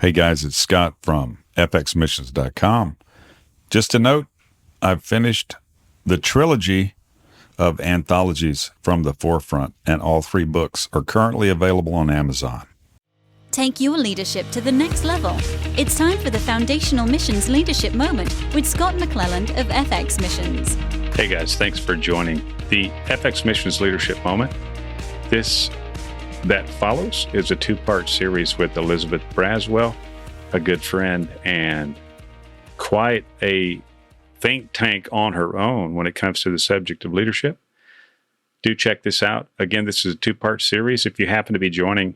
Hey guys, it's Scott from fxmissions.com. Just a note, I've finished the trilogy of anthologies from the forefront, and all 3 books are currently available on Amazon. Take your leadership to the next level. It's time for the Foundational Missions Leadership Moment with Scott McClelland of FX Missions. Hey guys, thanks for joining the FX Missions Leadership Moment. This that follows is a 2-part series with Elizabeth Braswell, a good friend and quite a think tank on her own when it comes to the subject of leadership. Do check this out. Again, this is a 2-part series. If you happen to be joining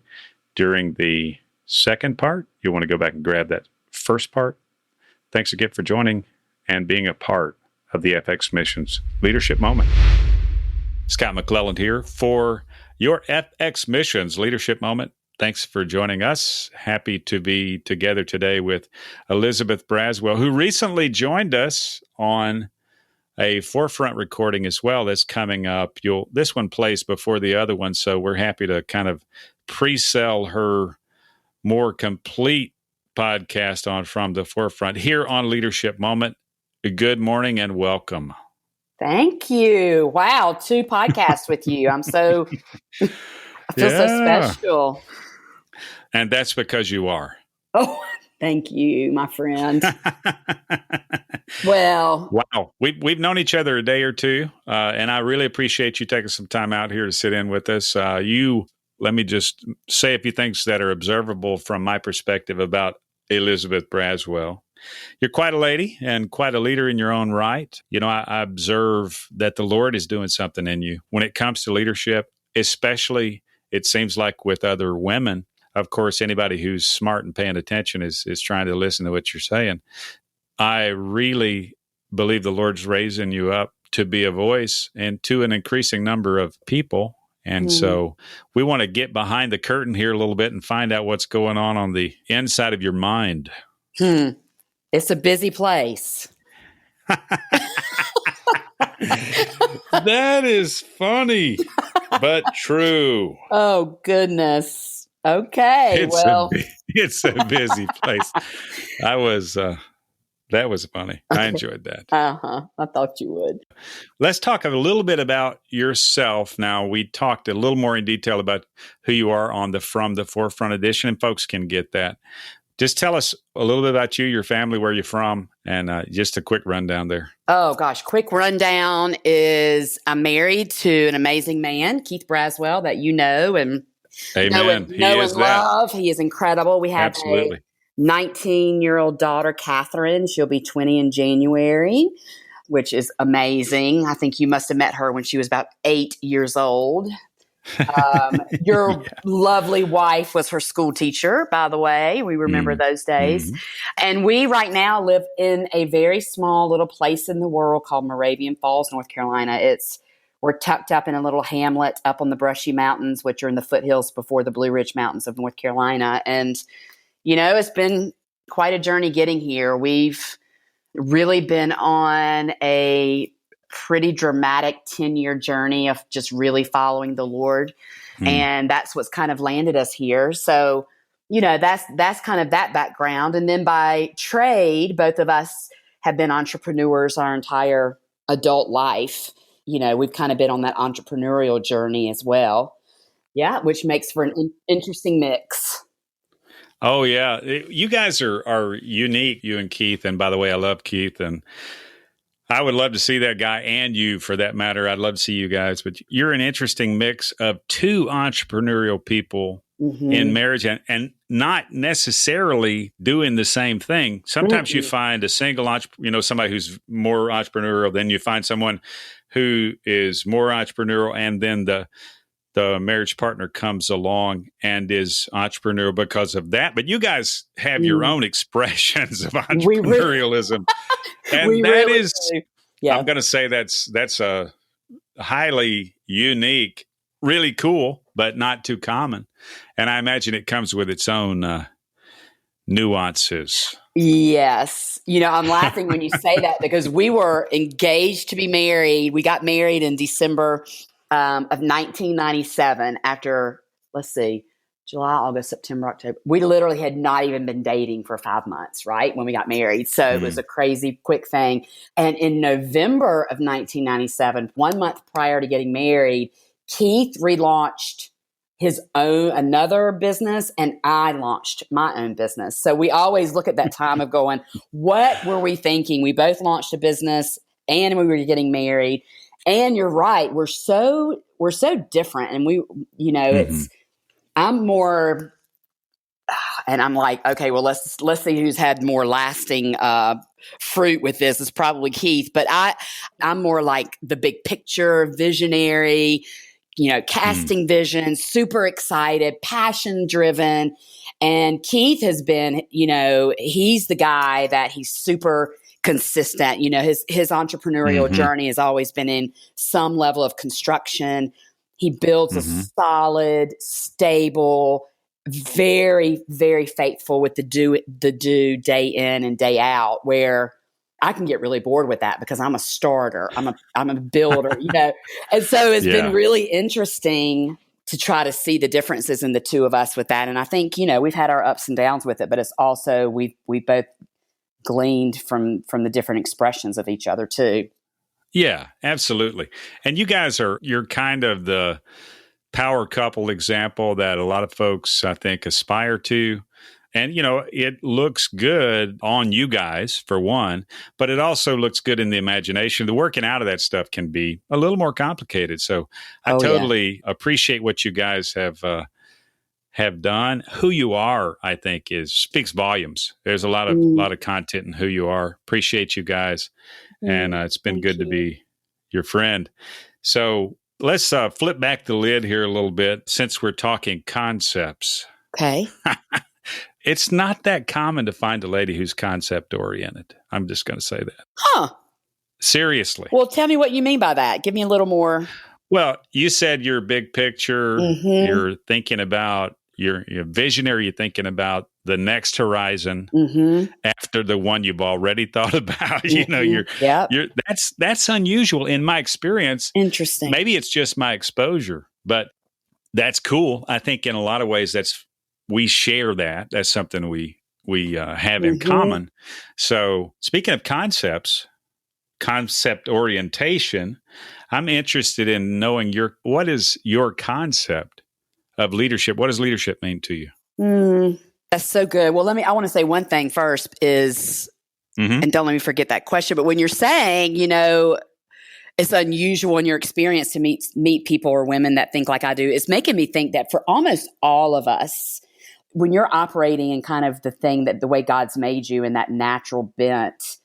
during the second part, you'll want to go back and grab that first part. Thanks again for joining and being a part of the FX Missions Leadership Moment. Scott McClelland here for your FX Missions Leadership Moment. Thanks for joining us. Happy to be together today with Elizabeth Braswell, who recently joined us on a forefront recording as well that's coming up. This one plays before the other one, so we're happy to kind of pre-sell her more complete podcast on From the Forefront here on Leadership Moment. Good morning and welcome. Thank you. Wow, 2 podcasts with you. I feel so special. And that's because you are. Oh, thank you, my friend. Well. Wow. We've known each other a day or two, and I really appreciate you taking some time out here to sit in with us. Let me just say a few things that are observable from my perspective about Elizabeth Braswell. You're quite a lady and quite a leader in your own right. You know, I observe that the Lord is doing something in you when it comes to leadership, especially it seems like with other women. Of course, anybody who's smart and paying attention is trying to listen to what you're saying. I really believe the Lord's raising you up to be a voice and to an increasing number of people. And so we want to get behind the curtain here a little bit and find out what's going on the inside of your mind. It's a busy place. That is funny, but true. Oh, goodness. Okay. It's a busy place. That was funny. I enjoyed that. I thought you would. Let's talk a little bit about yourself now. We talked a little more in detail about who you are on the From the Forefront edition, and folks can get that. Just tell us a little bit about you, your family, where you're from, and just a quick rundown there. Oh, gosh. Quick rundown is I'm married to an amazing man, Keith Braswell, that you know and Amen. know and love. He is incredible. We have Absolutely. a 19-year-old daughter, Catherine. She'll be 20 in January, which is amazing. I think you must have met her when she was about 8 years old. Your lovely wife was her school teacher, by the way. We remember those days. And we right now live in a very small little place in the world called Moravian Falls, North Carolina. We're tucked up in a little hamlet up on the Brushy Mountains, which are in the foothills before the Blue Ridge Mountains of North Carolina. And, you know, it's been quite a journey getting here. We've really been on a pretty dramatic 10-year journey of just really following the Lord. And that's what's kind of landed us here. So, you know, that's kind of that background. And then by trade, both of us have been entrepreneurs our entire adult life. You know, we've kind of been on that entrepreneurial journey as well. Yeah, which makes for an interesting mix. Oh, yeah. You guys are unique, you and Keith. And by the way, I love Keith, and I would love to see that guy, and you for that matter. I'd love to see you guys. But you're an interesting mix of 2 entrepreneurial people in marriage and not necessarily doing the same thing. Sometimes you find a single somebody who's more entrepreneurial, then you find someone who is more entrepreneurial, and then the marriage partner comes along and is entrepreneurial because of that. But you guys have your own expressions of entrepreneurialism. And that is, I'm going to say that's a highly unique, really cool, but not too common. And I imagine it comes with its own nuances. Yes. You know, I'm laughing when you say that because we were engaged to be married. We got married in December of 1997 after, July, August, September, October. We literally had not even been dating for 5 months, right? When we got married. So it was a crazy quick thing. And in November of 1997, 1 month prior to getting married, Keith relaunched another business, and I launched my own business. So we always look at that time of going, what were we thinking? We both launched a business and we were getting married. And you're right. We're so different. And I'm more, and I'm like, okay, well, let's see who's had more lasting fruit with this. It's probably Keith, but I'm more like the big picture visionary, casting vision, super excited, passion driven. And Keith has been, he's the guy that he's super consistent. His entrepreneurial journey has always been in some level of construction. He builds a solid, stable, very, very faithful with the do day in and day out, where I can get really bored with that because I'm a starter. I'm a builder, And so it's been really interesting to try to see the differences in the two of us with that. And I think, we've had our ups and downs with it, but it's also we both gleaned from the different expressions of each other too. Yeah, absolutely. And you guys you're kind of the power couple example that a lot of folks, I think, aspire to. And, it looks good on you guys, for one, but it also looks good in the imagination. The working out of that stuff can be a little more complicated. So I totally appreciate what you guys have done. Who you are, I think, speaks volumes. There's a lot of content in who you are. Appreciate you guys. And it's been good to be your friend. So let's flip back the lid here a little bit since we're talking concepts. Okay. It's not that common to find a lady who's concept oriented. I'm just going to say that. Huh. Seriously. Well, tell me what you mean by that. Give me a little more. Well, you said you're big picture. You're thinking about your visionary. You're thinking about the next horizon after the one you've already thought about. That's unusual in my experience. Interesting. Maybe it's just my exposure, but that's cool. I think in a lot of ways we share that. That's something we have in common. So speaking of concept orientation, I'm interested in knowing what is your concept of leadership? What does leadership mean to you? That's so good. Well, I want to say one thing first is, and don't let me forget that question, but when you're saying, it's unusual in your experience to meet people or women that think like I do, it's making me think that for almost all of us, when you're operating in kind of the way God's made you in that natural bent,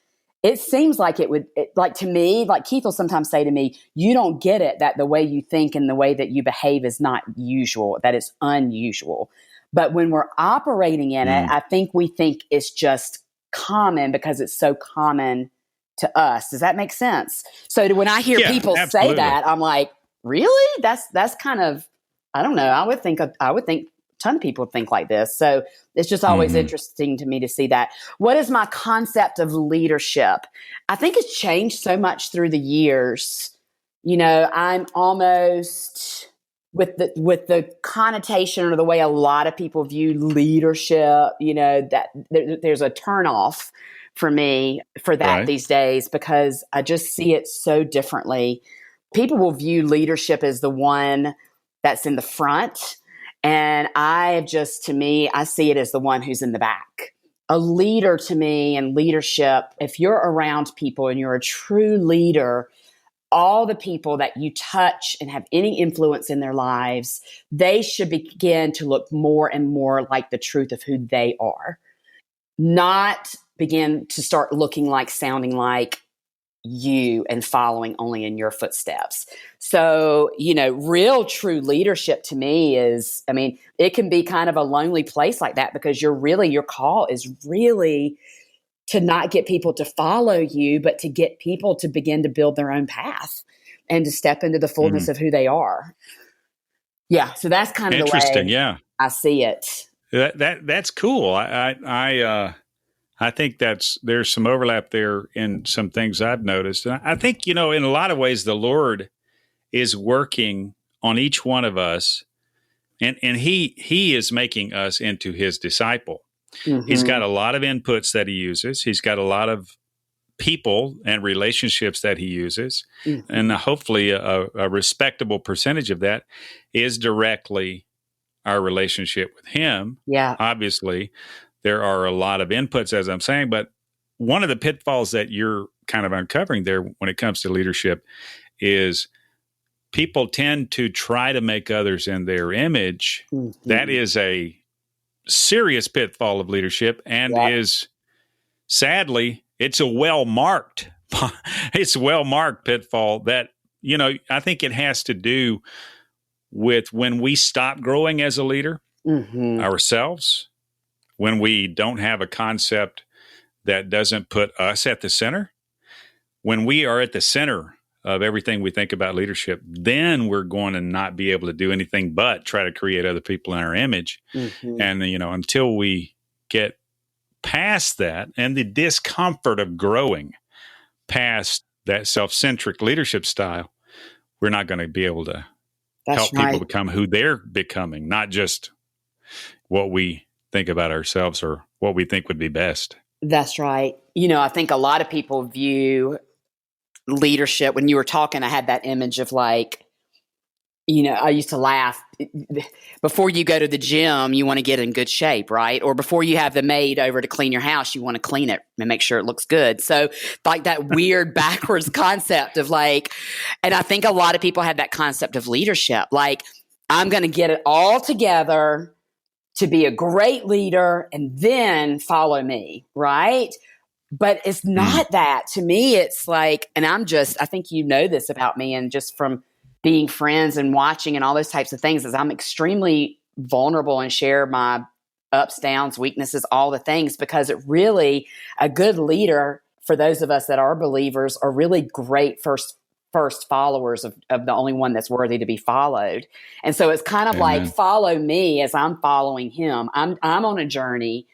it seems like to me, like Keith will sometimes say to me, you don't get it that the way you think and the way that you behave is not usual, that it's unusual. But when we're operating in it, I think we think it's just common because it's so common to us. Does that make sense? So when I hear people say that, I'm like, really? That's kind of, I don't know. I would think a ton of people think like this. So it's just always interesting to me to see that. What is my concept of leadership? I think it's changed so much through the years. I'm almost with the connotation or the way a lot of people view leadership, that there's a turnoff for me for that these days, because I just see it so differently. People will view leadership as the one that's in the front. And I see it as the one who's in the back. A leader to me and leadership, if you're around people and you're a true leader, all the people that you touch and have any influence in their lives, they should begin to look more and more like the truth of who they are. Not begin to start looking like, sounding like you and following only in your footsteps. So, real true leadership to me is, it can be kind of a lonely place like that, because your call is really to not get people to follow you, but to get people to begin to build their own path and to step into the fullness of who they are. Yeah. So that's kind of interesting. The way I see it. That's cool. I think there's some overlap there in some things I've noticed. And I think, in a lot of ways, the Lord is working on each one of us And he is making us into his disciple. Mm-hmm. He's got a lot of inputs that he uses. He's got a lot of people and relationships that he uses. Mm-hmm. And hopefully a respectable percentage of that is directly our relationship with him. Yeah. Obviously, there are a lot of inputs, as I'm saying, but one of the pitfalls that you're kind of uncovering there when it comes to leadership is people tend to try to make others in their image. Mm-hmm. That is a serious pitfall of leadership and is sadly, it's a well-marked pitfall that, I think it has to do with when we stop growing as a leader ourselves, when we don't have a concept that doesn't put us at the center. When we are at the center of everything we think about leadership, then we're going to not be able to do anything but try to create other people in our image. Mm-hmm. And, until we get past that and the discomfort of growing past that self-centric leadership style, we're not going to be able to help people become who they're becoming, not just what we think about ourselves or what we think would be best. That's right. I think a lot of people view leadership. When you were talking, I had that image of I used to laugh. Before you go to the gym, you want to get in good shape, right? Or before you have the maid over to clean your house, you want to clean it and make sure it looks good. So that weird backwards concept of and I think a lot of people have that concept of leadership. I'm going to get it all together to be a great leader and then follow me, right? But it's not that. To me, it's and I think this about me, and just from being friends and watching and all those types of things, is I'm extremely vulnerable and share my ups, downs, weaknesses, all the things, because it really, a good leader, for those of us that are believers, are really great first followers of the only one that's worthy to be followed. And so it's kind of follow me as I'm following him. I'm on a journey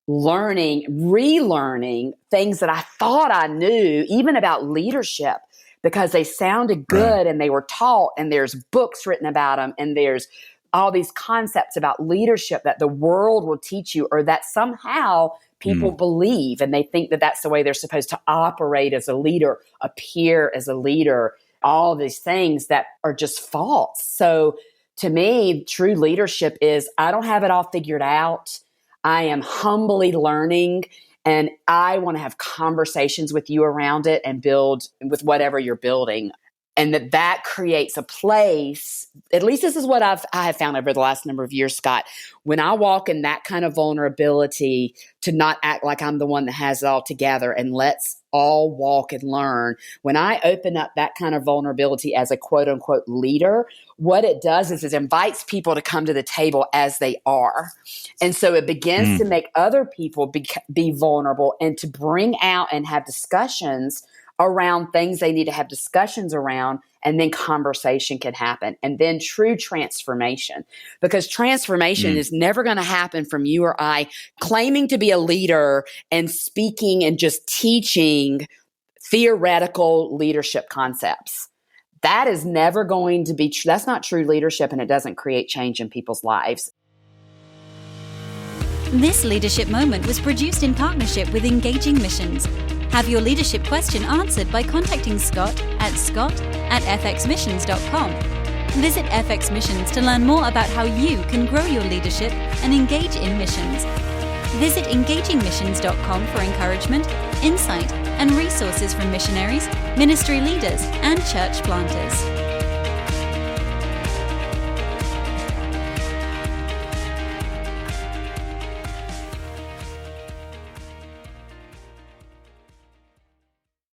learning, relearning things that I thought I knew, even about leadership, because they sounded good and they were taught, and there's books written about them, and there's all these concepts about leadership that the world will teach you, or that somehow people believe, and they think that that's the way they're supposed to operate as a leader, appear as a leader, all these things that are just false. So to me, true leadership is, I don't have it all figured out. I am humbly learning, and I want to have conversations with you around it and build with whatever you're building. And that creates a place, at least this is what I have found over the last number of years, Scott, when I walk in that kind of vulnerability, to not act like I'm the one that has it all together, and let's all walk and learn. When I open up that kind of vulnerability as a quote unquote leader, what it does is it invites people to come to the table as they are. And so it begins to make other people be vulnerable, and to bring out and have discussions around things they need to have discussions around, and then conversation can happen. And then true transformation, because transformation is never going to happen from you or I claiming to be a leader and speaking and just teaching theoretical leadership concepts. That is never going to be that's not true leadership, and it doesn't create change in people's lives. This leadership moment was produced in partnership with Engaging Missions. Have your leadership question answered by contacting Scott at fxmissions.com. Visit FX Missions to learn more about how you can grow your leadership and engage in missions. Visit engagingmissions.com for encouragement, insight, and resources from missionaries, ministry leaders, and church planters.